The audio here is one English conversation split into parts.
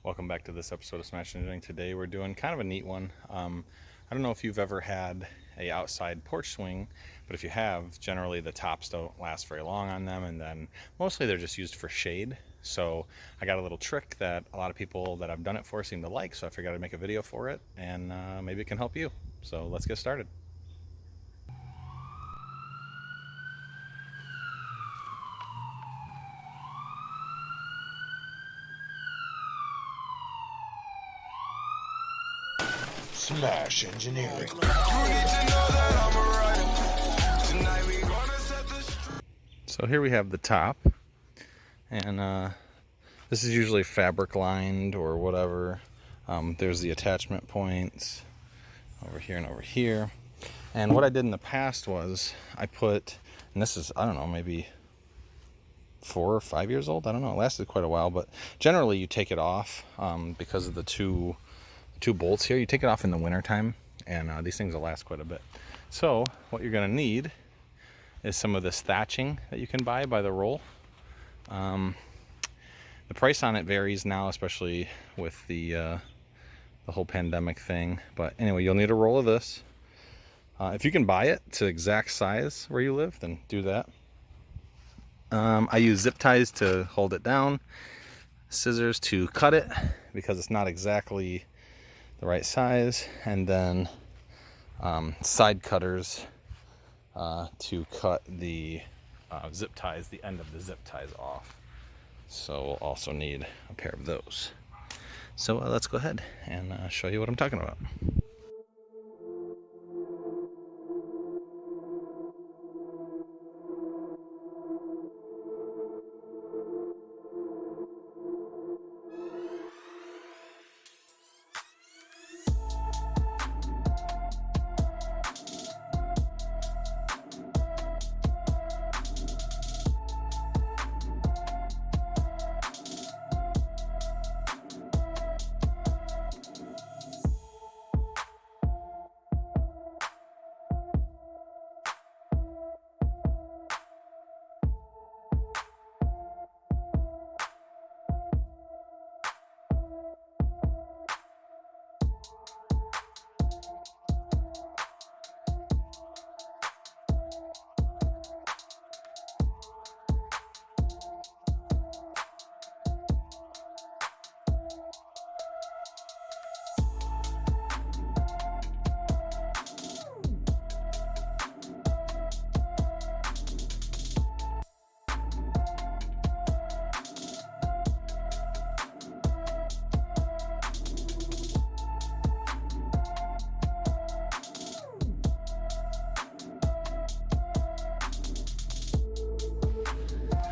Welcome back to this episode of Smash Engineering. Today we're doing kind of a neat one. I don't know if you've ever had a outside porch swing, but if you have, generally the tops don't last very long on them, and then mostly they're just used for shade. So I got a little trick that a lot of people that I've done it for seem to like, so I figured I'd make a video for it, and maybe it can help you. So let's get started. Smash Engineering. So here we have the top, and this is usually fabric lined or whatever. There's the attachment points over here and over here. And what I did in the past was I put, and this is, I don't know, maybe 4 or 5 years old. I don't know. It lasted quite a while, but generally you take it off because of the two bolts here. You take it off in the winter time, and these things will last quite a bit. So what you're going to need is some of this thatching that you can buy by the roll. The price on it varies now, especially with the whole pandemic thing. But anyway, you'll need a roll of this. If you can buy it to exact size where you live, then do that. I use zip ties to hold it down, scissors to cut it because it's not exactly the right size, and then side cutters to cut the zip ties, the end of the zip ties off. So we'll also need a pair of those. So let's go ahead and show you what I'm talking about.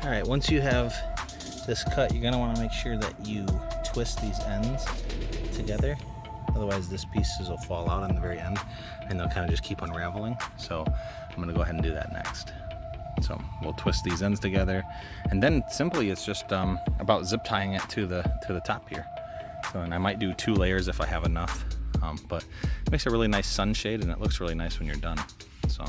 All right, once you have this cut, you're gonna wanna make sure that you twist these ends together. Otherwise this pieces will fall out on the very end and they'll kind of just keep unraveling. So I'm gonna go ahead and do that next. So we'll twist these ends together, and then simply it's just about zip tying it to the top here. So, and I might do 2 layers if I have enough, but it makes a really nice sunshade and it looks really nice when you're done. So.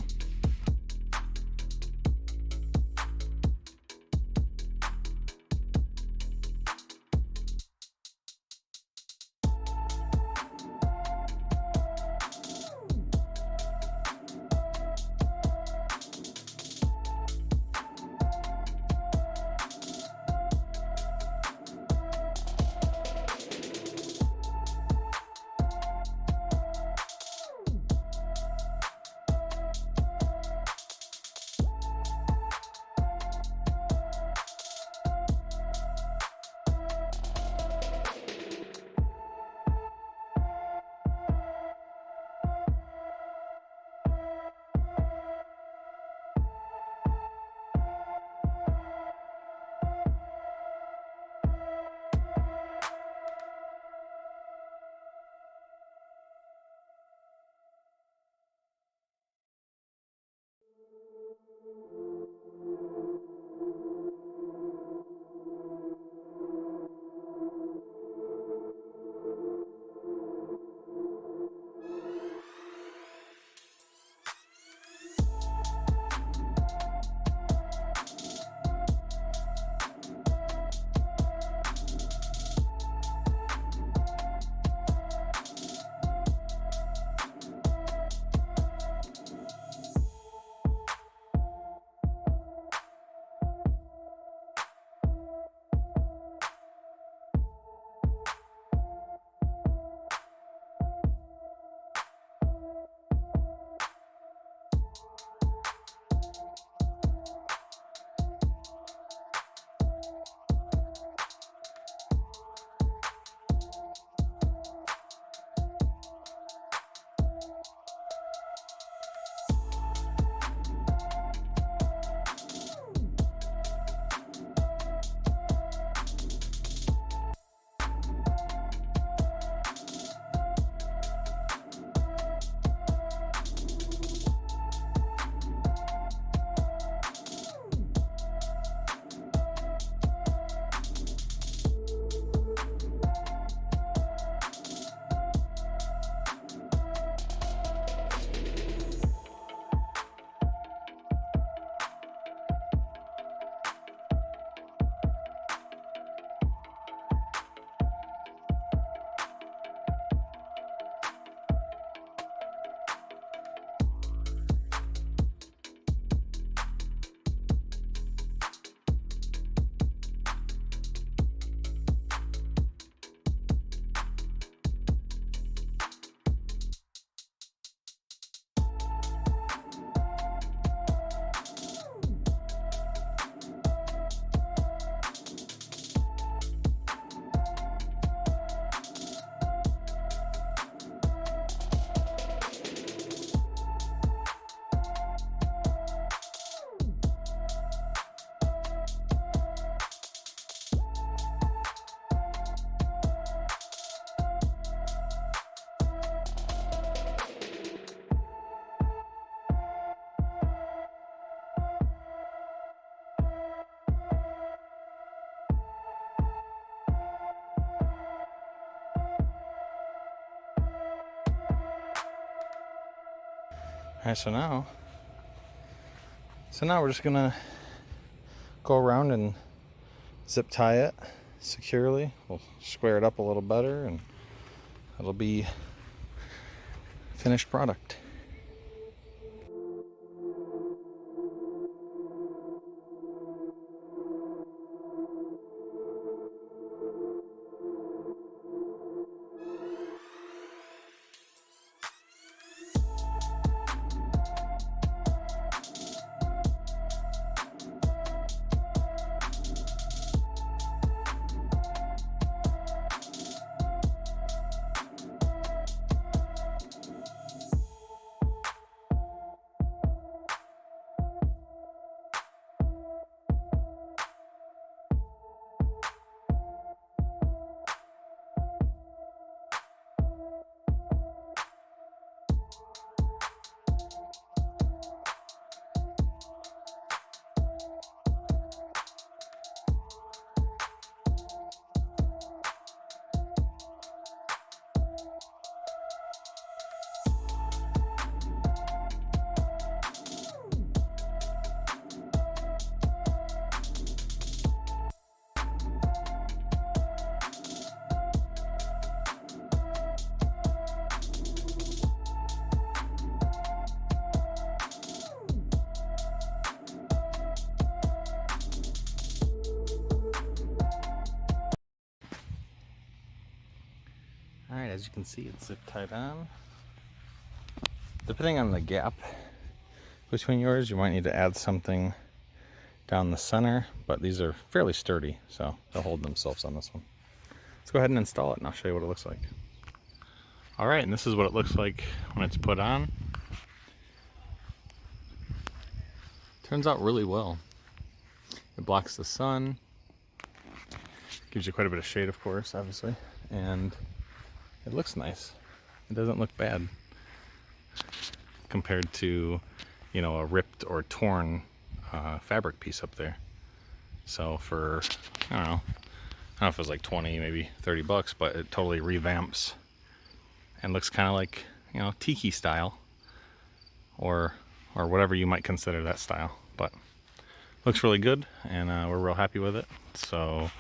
Alright, so now we're just gonna go around and zip tie it securely. We'll square it up a little better and it'll be finished product. Alright, as you can see, it's zip tied on. Depending on the gap between yours, you might need to add something down the center, but these are fairly sturdy, so they'll hold themselves on this one. Let's go ahead and install it and I'll show you what it looks like. Alright, and this is what it looks like when it's put on. Turns out really well. It blocks the sun, gives you quite a bit of shade, of course, obviously, and it looks nice. It doesn't look bad compared to, you know, a ripped or torn fabric piece up there. So for, I don't know if it was like 20, maybe 30 bucks, but it totally revamps and looks kind of like, you know, tiki style or whatever you might consider that style. But looks really good, and we're real happy with it. So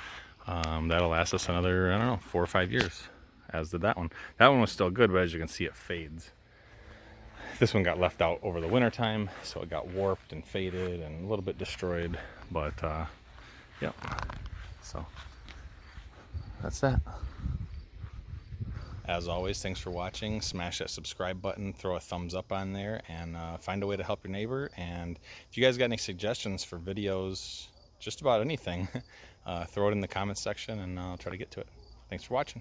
that'll last us another, I don't know, 4 or 5 years, as did that one. That one was still good, but as you can see, it fades. This one got left out over the winter time, so it got warped and faded and a little bit destroyed. But yeah, so that's that. As always, thanks for watching. Smash that subscribe button, throw a thumbs up on there, and find a way to help your neighbor. And if you guys got any suggestions for videos, just about anything, throw it in the comments section and I'll try to get to it. Thanks for watching.